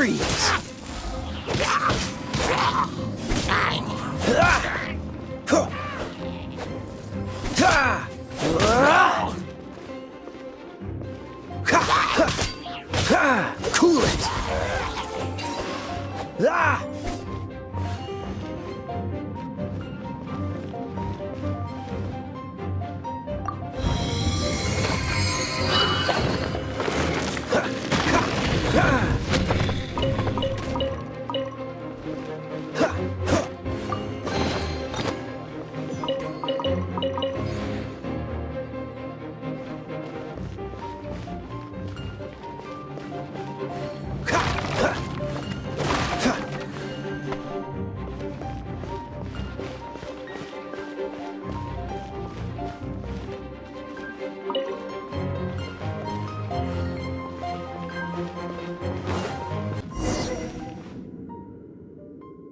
Freeze! Cool it!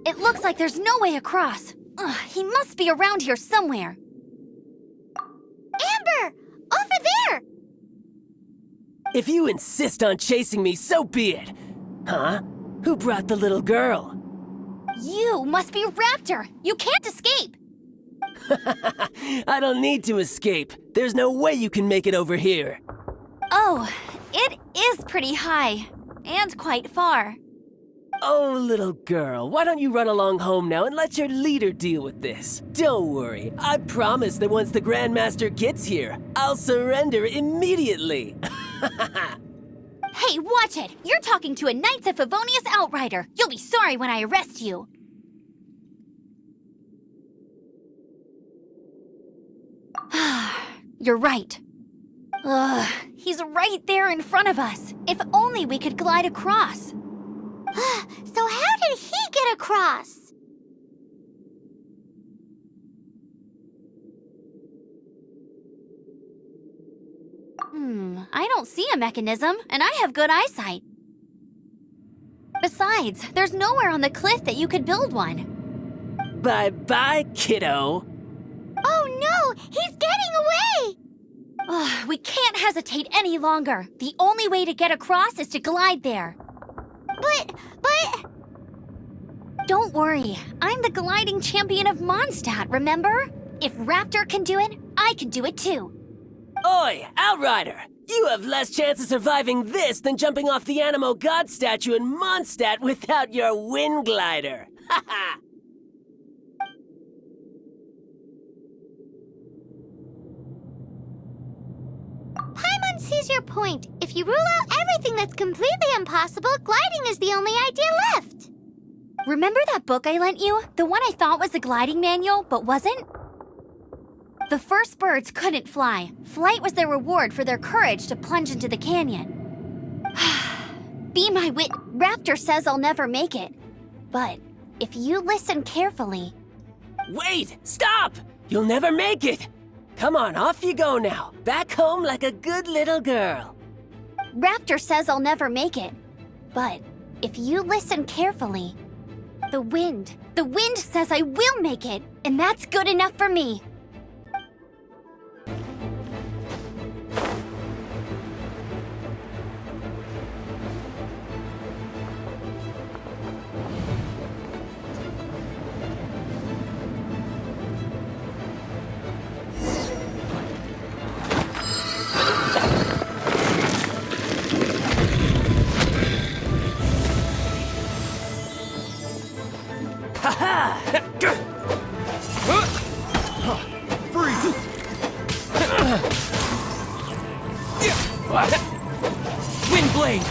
It looks like there's no way across. Ugh, he must be around here somewhere. Amber! Over there! If you insist on chasing me, so be it. Huh? Who brought the little girl? You must be Raptor! You can't escape! I don't need to escape. There's no way you can make it over here. Oh, it is pretty high. And quite far. Oh, little girl, why don't you run along home now and let your leader deal with this? Don't worry, I promise that once the Grandmaster gets here, I'll surrender immediately. Hey, watch it! You're talking to a Knights of Favonius outrider. You'll be sorry when I arrest you. You're right. Ugh, he's right there in front of us. If only we could glide across. So how did he get across? I don't see a mechanism, and I have good eyesight. Besides, there's nowhere on the cliff that you could build one. Bye-bye, kiddo. Oh no! He's getting away! Ugh, we can't hesitate any longer. The only way to get across is to glide there. But... Don't worry, I'm the gliding champion of Mondstadt, remember? If Raptor can do it, I can do it too. Oi, Outrider! You have less chance of surviving this than jumping off the Animo God statue in Mondstadt without your wind glider. Ha ha! Paimon sees your point. If you rule out everything that's completely impossible, gliding is the only idea left. Remember that book I lent you? The one I thought was the gliding manual, but wasn't? The first birds couldn't fly. Flight was their reward for their courage to plunge into the canyon. Be my wit. Raptor says I'll never make it. But if you listen carefully... Wait! Stop! You'll never make it! Come on, off you go now. Back home like a good little girl. Raptor says I'll never make it. But if you listen carefully... The wind says I will make it, and that's good enough for me. Wind blade!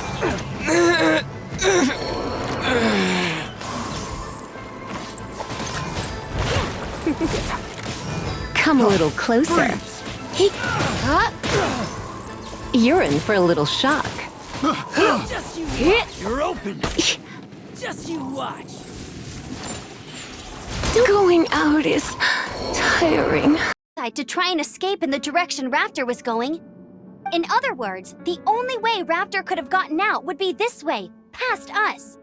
Come a little closer. Hey, you're in for a little shock. Just you watch. You're open. Just you watch. Going out is tiring. To try and escape in the direction Raptor was going. In other words, the only way Raptor could have gotten out would be this way, past us.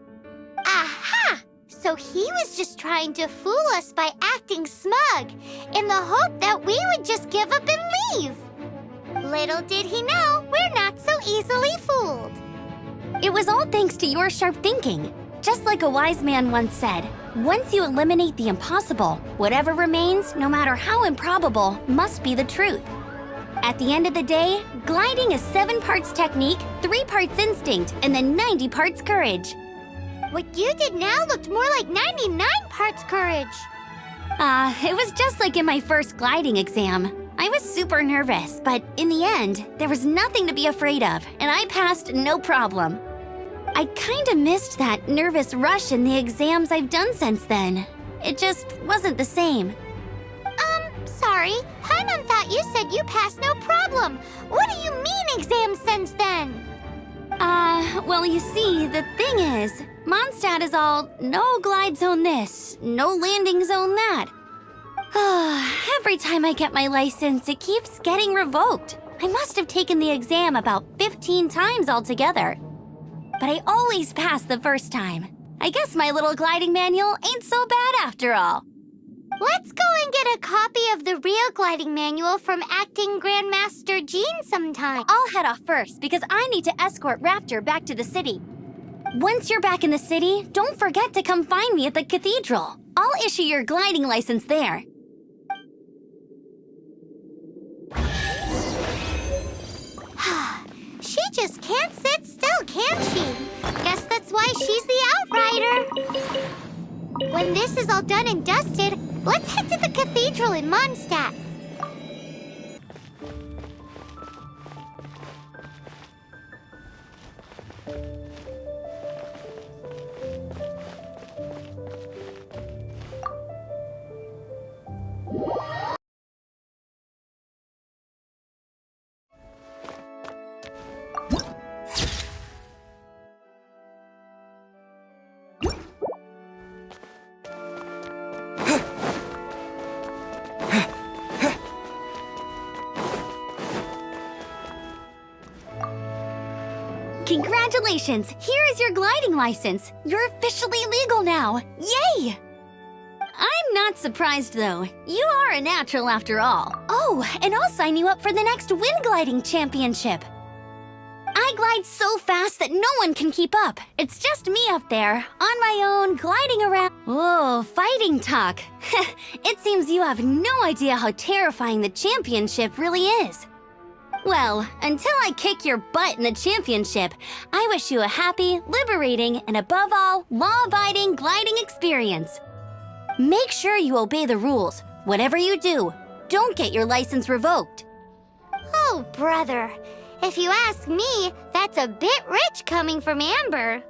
Aha! So he was just trying to fool us by acting smug, in the hope that we would just give up and leave. Little did he know, we're not so easily fooled. It was all thanks to your sharp thinking. Just like a wise man once said, once you eliminate the impossible, whatever remains, no matter how improbable, must be the truth. At the end of the day, gliding is 7 parts technique, 3 parts instinct, and then 90 parts courage. What you did now looked more like 99 parts courage. It was just like in my first gliding exam. I was super nervous, but in the end, there was nothing to be afraid of, and I passed no problem. I kinda missed that nervous rush in the exams I've done since then. It just wasn't the same. Sorry. Paimon thought you said you passed no problem. What do you mean exams since then? Well, you see, the thing is, Mondstadt is all no glide zone this, no landing zone that. Every time I get my license, it keeps getting revoked. I must have taken the exam about 15 times altogether. But I always pass the first time. I guess my little gliding manual ain't so bad after all. Let's go and get a copy of the real gliding manual from Acting Grandmaster Jean sometime. I'll head off first because I need to escort Raptor back to the city. Once you're back in the city, don't forget to come find me at the cathedral. I'll issue your gliding license there. She just can't sit still, can she? Guess that's why she's the outrider. When this is all done and dusted, let's head to the cathedral in Mondstadt. Congratulations! Here is your gliding license. You're officially legal now. Yay! I'm not surprised, though. You are a natural after all. Oh, and I'll sign you up for the next wind gliding championship. I glide so fast that no one can keep up. It's just me up there, on my own, gliding around. Oh, fighting talk. It seems you have no idea how terrifying the championship really is. Well, until I kick your butt in the championship, I wish you a happy, liberating, and above all, law-abiding gliding experience. Make sure you obey the rules. Whatever you do, don't get your license revoked. Oh, brother. If you ask me, that's a bit rich coming from Amber.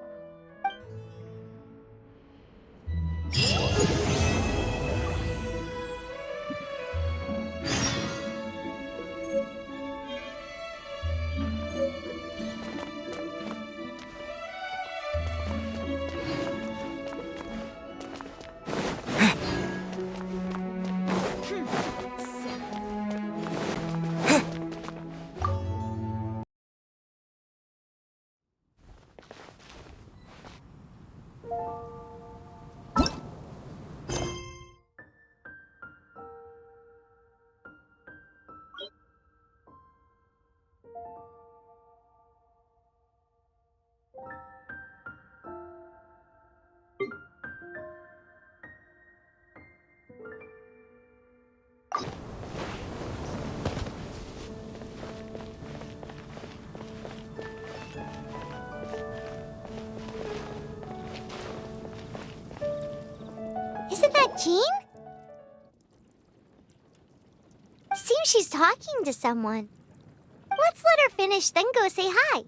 Isn't that Jean? Seems she's talking to someone. Let's let her finish, then go say hi.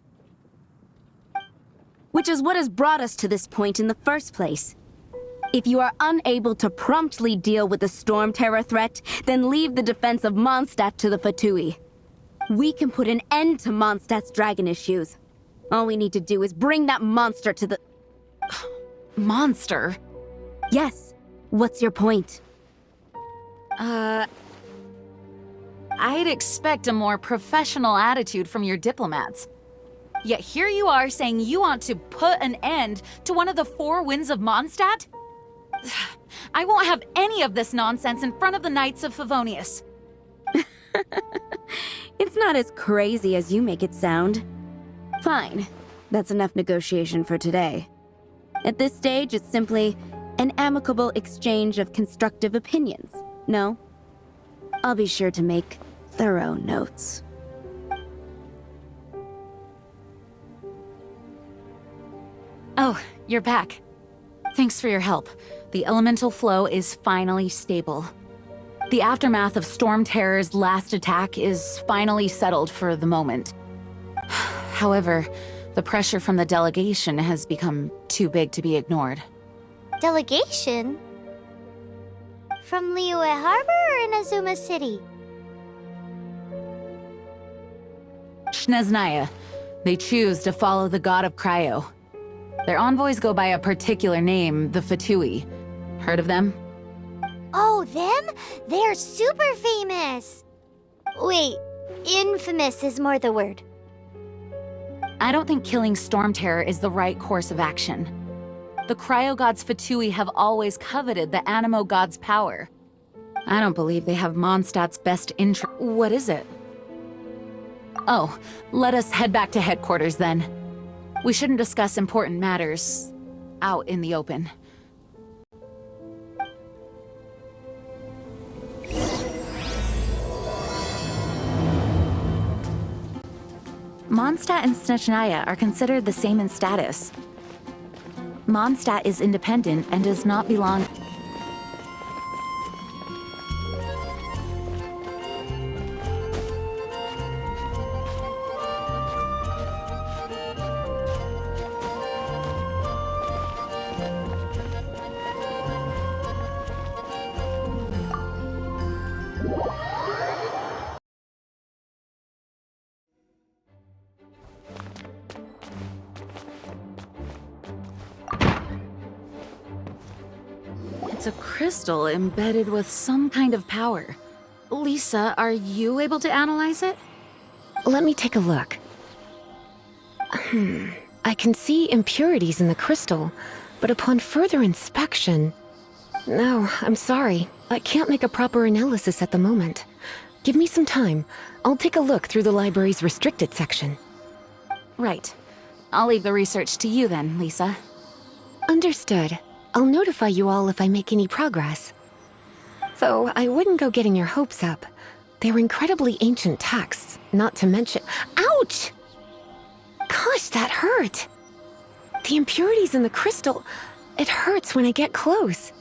Which is what has brought us to this point in the first place. If you are unable to promptly deal with the storm terror threat, then leave the defense of Mondstadt to the Fatui. We can put an end to Mondstadt's dragon issues. All we need to do is bring that monster to the... Monster? Yes. What's your point? I'd expect a more professional attitude from your diplomats. Yet here you are saying you want to put an end to one of the 4 winds of Mondstadt? I won't have any of this nonsense in front of the Knights of Favonius. It's not as crazy as you make it sound. Fine. That's enough negotiation for today. At this stage, it's simply an amicable exchange of constructive opinions. No? I'll be sure to make thorough notes. Oh, you're back. Thanks for your help. The elemental flow is finally stable. The aftermath of Storm Terror's last attack is finally settled for the moment. However, the pressure from the delegation has become too big to be ignored. Delegation? From Liyue Harbor or Inazuma City? Shneznaya. They choose to follow the god of Cryo. Their envoys go by a particular name, the Fatui. Heard of them? Oh, them? They're super famous! Wait, infamous is more the word. I don't think killing Storm Terror is the right course of action. The Cryo God's Fatui have always coveted the Animo God's power. I don't believe they have Mondstadt's best interest. What is it? Oh, let us head back to headquarters then. We shouldn't discuss important matters out in the open. Mondstadt and Snechnaya are considered the same in status. Mondstadt is independent and does not belong. It's a crystal embedded with some kind of power. Lisa, are you able to analyze it? Let me take a look. I can see impurities in the crystal, but upon further inspection... No, I'm sorry. I can't make a proper analysis at the moment. Give me some time. I'll take a look through the library's restricted section. Right. I'll leave the research to you then, Lisa. Understood. I'll notify you all if I make any progress. Though I wouldn't go getting your hopes up. They're incredibly ancient texts, not to mention— Ouch! Gosh, that hurt! The impurities in the crystal— it hurts when I get close.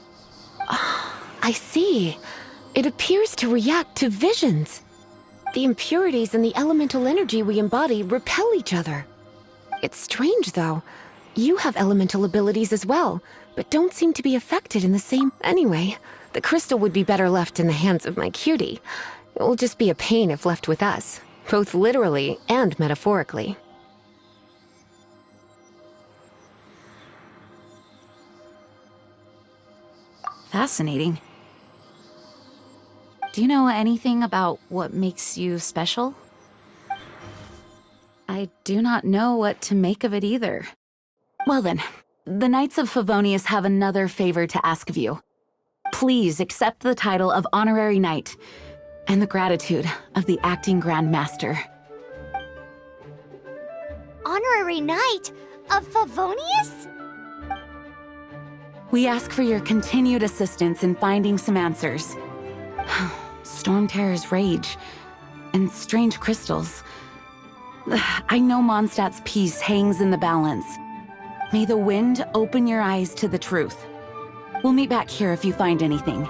Oh, I see. It appears to react to visions. The impurities and the elemental energy we embody repel each other. It's strange, though. You have elemental abilities as well, but don't seem to be affected in the same— Anyway, the crystal would be better left in the hands of my cutie. It will just be a pain if left with us, both literally and metaphorically. Fascinating. Do you know anything about what makes you special? I do not know what to make of it either. Well then, the Knights of Favonius have another favor to ask of you. Please accept the title of Honorary Knight and the gratitude of the Acting Grand Master. Honorary Knight of Favonius? We ask for your continued assistance in finding some answers. Storm Terror's rage and strange crystals. I know Mondstadt's peace hangs in the balance. May the wind open your eyes to the truth. We'll meet back here if you find anything.